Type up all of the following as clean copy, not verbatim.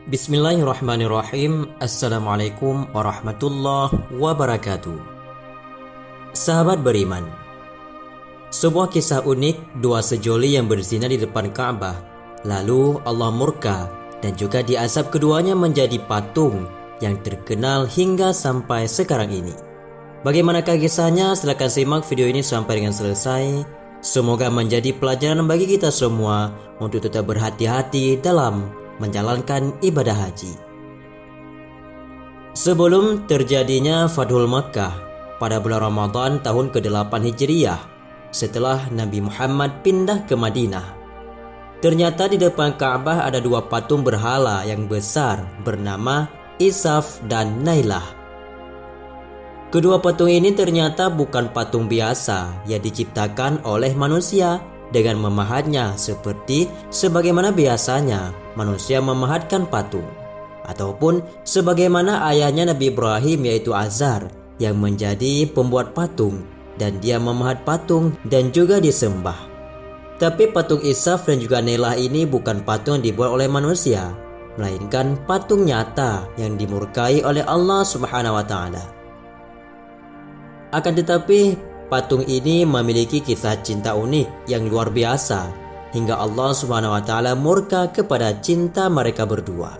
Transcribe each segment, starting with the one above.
Bismillahirrahmanirrahim. Assalamualaikum warahmatullahi wabarakatuh. Sahabat beriman, sebuah kisah unik dua sejoli yang berzina di depan Ka'bah. Lalu Allah murka dan juga diazab keduanya menjadi patung yang terkenal hingga sampai sekarang ini. Bagaimanakah kisahnya? Silakan simak video ini sampai dengan selesai. Semoga menjadi pelajaran bagi kita semua untuk tetap berhati-hati dalam menjalankan ibadah haji. Sebelum terjadinya Fathul Makkah pada bulan Ramadan tahun ke-8 Hijriyah, setelah Nabi Muhammad pindah ke Madinah, ternyata di depan Ka'bah ada dua patung berhala yang besar bernama Isaf dan Nailah. Kedua patung ini ternyata bukan patung biasa yang diciptakan oleh manusia dengan memahatnya seperti sebagaimana biasanya manusia memahatkan patung, ataupun sebagaimana ayahnya Nabi Ibrahim yaitu Azar yang menjadi pembuat patung dan dia memahat patung dan juga disembah. Tapi patung Isaf dan juga Nailah ini bukan patung yang dibuat oleh manusia, melainkan patung nyata yang dimurkai oleh Allah Subhanahu wa taala. Akan tetapi patung ini memiliki kisah cinta unik yang luar biasa hingga Allah Subhanahu wa taala murka kepada cinta mereka berdua.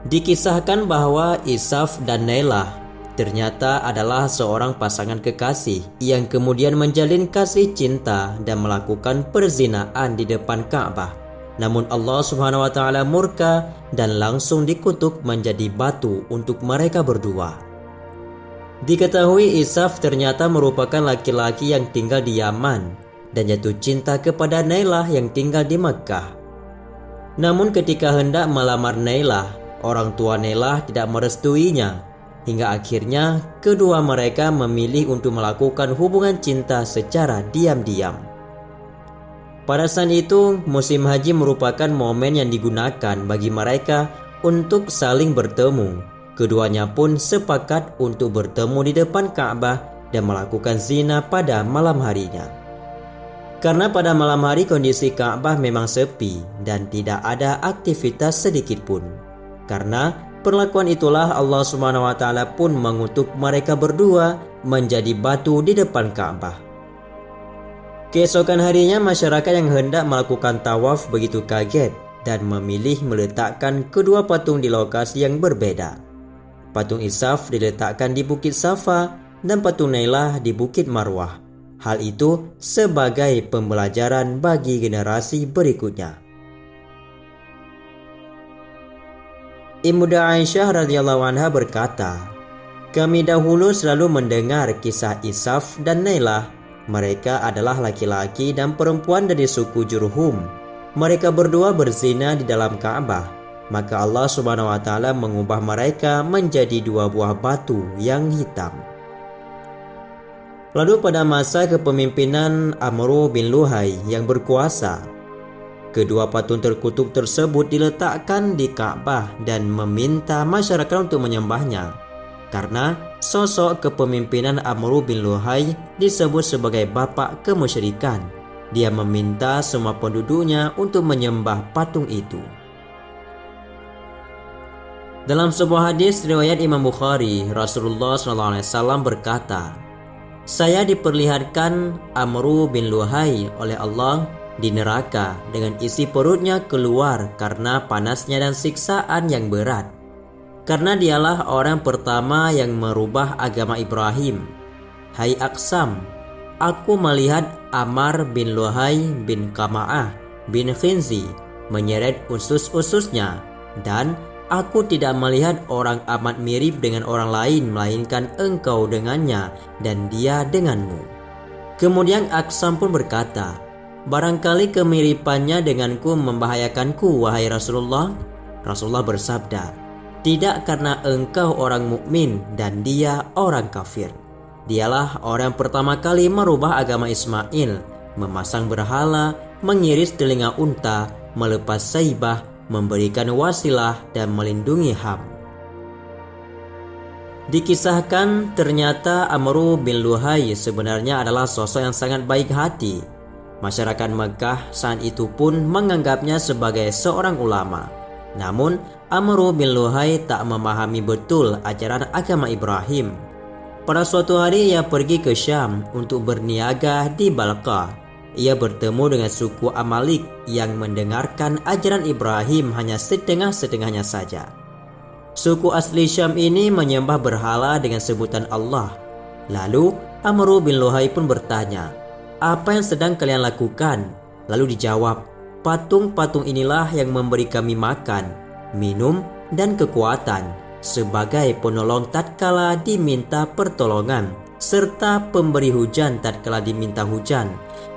Dikisahkan bahwa Isaf dan Nailah ternyata adalah seorang pasangan kekasih yang kemudian menjalin kasih cinta dan melakukan perzinaan di depan Ka'bah. Namun Allah Subhanahu wa taala murka dan langsung dikutuk menjadi batu untuk mereka berdua. Diketahui Isaf ternyata merupakan laki-laki yang tinggal di Yaman dan jatuh cinta kepada Nailah yang tinggal di Mekkah. Namun ketika hendak melamar Nailah, orang tua Nailah tidak merestuinya, hingga akhirnya kedua mereka memilih untuk melakukan hubungan cinta secara diam-diam. Pada saat itu, musim haji merupakan momen yang digunakan bagi mereka untuk saling bertemu. Keduanya pun sepakat untuk bertemu di depan Ka'bah dan melakukan zina pada malam harinya. Karena pada malam hari kondisi Ka'bah memang sepi dan tidak ada aktivitas sedikit pun. Karena perlakuan itulah Allah Subhanahu wa taala pun mengutuk mereka berdua menjadi batu di depan Ka'bah. Keesokan harinya masyarakat yang hendak melakukan tawaf begitu kaget dan memilih meletakkan kedua patung di lokasi yang berbeda. Patung Isaf diletakkan di Bukit Safa dan patung Nailah di Bukit Marwah. Hal itu sebagai pembelajaran bagi generasi berikutnya. Ibunda Aisyah radhiyallahu anha berkata, "Kami dahulu selalu mendengar kisah Isaf dan Nailah. Mereka adalah laki-laki dan perempuan dari suku Jurhum. Mereka berdua berzina di dalam Ka'bah. Maka Allah Subhanahu wa taala mengubah mereka menjadi dua buah batu yang hitam." Lalu pada masa kepemimpinan Amr bin Luhai yang berkuasa, kedua patung terkutuk tersebut diletakkan di Ka'bah dan meminta masyarakat untuk menyembahnya. Karena sosok kepemimpinan Amr bin Luhai disebut sebagai bapak kemusyrikan, dia meminta semua penduduknya untuk menyembah patung itu. Dalam sebuah hadis riwayat Imam Bukhari, Rasulullah SAW berkata, "Saya diperlihatkan Amr bin Luhai oleh Allah di neraka dengan isi perutnya keluar karena panasnya dan siksaan yang berat. Karena dialah orang pertama yang merubah agama Ibrahim. Hai Aqsam, aku melihat Amr bin Luhai bin Kama'ah bin Khinzi menyeret usus-ususnya dan aku tidak melihat orang amat mirip dengan orang lain melainkan engkau dengannya dan dia denganmu." Kemudian Aqsam pun berkata, "Barangkali kemiripannya denganku membahayakanku, wahai Rasulullah." Rasulullah bersabda, "Tidak, karena engkau orang mukmin dan dia orang kafir. Dialah orang pertama kali merubah agama Ismail, memasang berhala, mengiris telinga unta, melepas saibah, memberikan wasilah dan melindungi Ham." Dikisahkan ternyata Amr bin Luhai sebenarnya adalah sosok yang sangat baik hati. Masyarakat Mekkah saat itu pun menganggapnya sebagai seorang ulama. Namun Amr bin Luhai tak memahami betul ajaran agama Ibrahim. Pada suatu hari ia pergi ke Syam untuk berniaga di Balqa. Ia bertemu dengan suku Amalik yang mendengarkan ajaran Ibrahim hanya setengah-setengahnya saja. Suku asli Syam ini menyembah berhala dengan sebutan Allah. Lalu Amr bin Luhai pun bertanya, "Apa yang sedang kalian lakukan?" Lalu dijawab, "Patung-patung inilah yang memberi kami makan, minum, dan kekuatan sebagai penolong tatkala diminta pertolongan, serta pemberi hujan tatkala diminta hujan,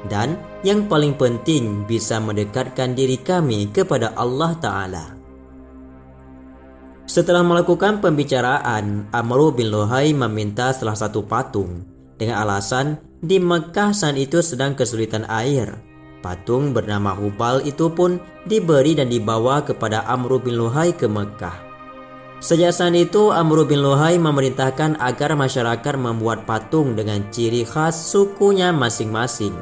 dan yang paling penting bisa mendekatkan diri kami kepada Allah Ta'ala." Setelah melakukan pembicaraan, Amr bin Luhai meminta salah satu patung dengan alasan di Mekah saat itu sedang kesulitan air. Patung bernama Hubal itu pun diberi dan dibawa kepada Amr bin Luhai ke Mekah. Sejak saat itu Amr bin Luhai memerintahkan agar masyarakat membuat patung dengan ciri khas sukunya masing-masing.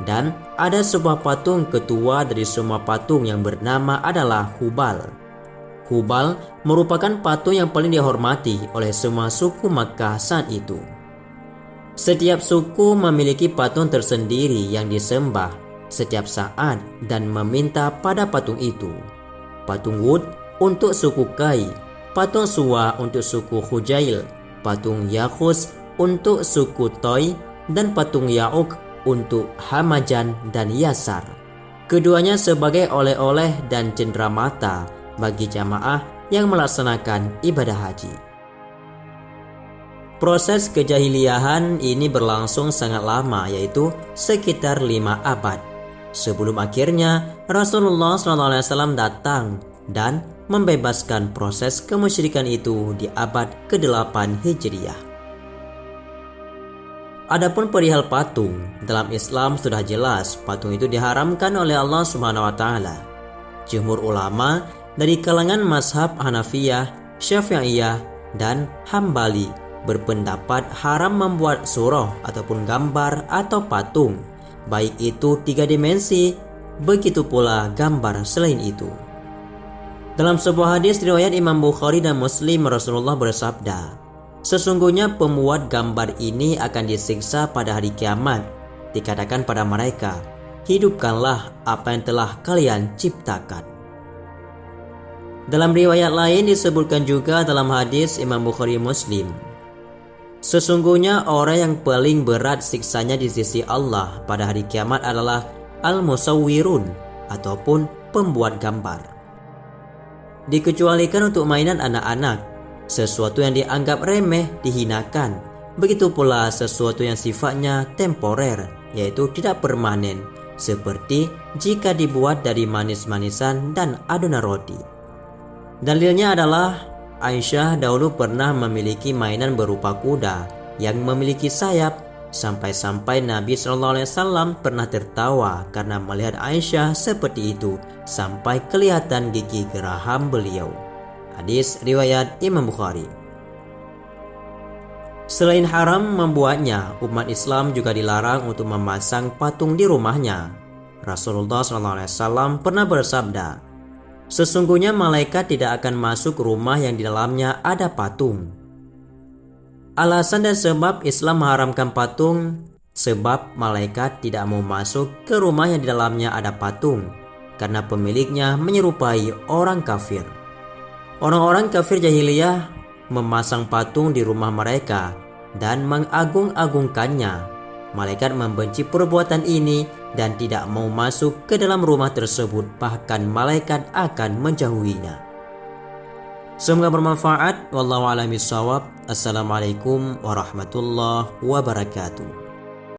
Dan ada sebuah patung ketua dari semua patung yang bernama adalah Hubal. Hubal merupakan patung yang paling dihormati oleh semua suku Makkah saat itu. Setiap suku memiliki patung tersendiri yang disembah setiap saat dan meminta pada patung itu. Patung Wud untuk suku Kai, patung Suwa untuk suku Hujail, patung Yakhus untuk suku Toy, dan patung Ya'uk untuk Hamajan dan Yasar. Keduanya sebagai oleh-oleh dan cenderamata bagi jamaah yang melaksanakan ibadah haji. Proses kejahiliahan ini berlangsung sangat lama, yaitu sekitar 5 abad. Sebelum akhirnya Rasulullah SAW datang dan membebaskan proses kemusyrikan itu di abad ke-8 Hijriah. Adapun perihal patung, dalam Islam sudah jelas patung itu diharamkan oleh Allah Subhanahu wa taala. Jumhur ulama dari kalangan mazhab Hanafiyah, Syafi'iyah, dan Hambali berpendapat haram membuat surah ataupun gambar atau patung, baik itu 3 dimensi, begitu pula gambar selain itu. Dalam sebuah hadis riwayat Imam Bukhari dan Muslim, Rasulullah bersabda, "Sesungguhnya pembuat gambar ini akan disiksa pada hari kiamat. Dikatakan pada mereka, hidupkanlah apa yang telah kalian ciptakan." Dalam riwayat lain disebutkan juga dalam hadis Imam Bukhari Muslim, "Sesungguhnya orang yang paling berat siksanya di sisi Allah pada hari kiamat adalah al-musawwirun ataupun pembuat gambar." Dikecualikan untuk mainan anak-anak, sesuatu yang dianggap remeh dihinakan. Begitu pula sesuatu yang sifatnya temporer, yaitu tidak permanen, seperti jika dibuat dari manis-manisan dan adonan roti. Dalilnya adalah Aisyah dahulu pernah memiliki mainan berupa kuda yang memiliki sayap, sampai-sampai Nabi SAW pernah tertawa karena melihat Aisyah seperti itu sampai kelihatan gigi geraham beliau. Hadis riwayat Imam Bukhari. Selain haram membuatnya, umat Islam juga dilarang untuk memasang patung di rumahnya. Rasulullah SAW pernah bersabda, "Sesungguhnya malaikat tidak akan masuk rumah yang di dalamnya ada patung." Alasan dan sebab Islam mengharamkan patung, sebab malaikat tidak mau masuk ke rumah yang di dalamnya ada patung, karena pemiliknya menyerupai orang kafir. Orang-orang kafir jahiliyah memasang patung di rumah mereka dan mengagung-agungkannya. Malaikat membenci perbuatan ini dan tidak mau masuk ke dalam rumah tersebut, bahkan malaikat akan menjauhinya. Semoga bermanfaat. Wallahu a'lam bishawab. Assalamualaikum warahmatullahi wabarakatuh.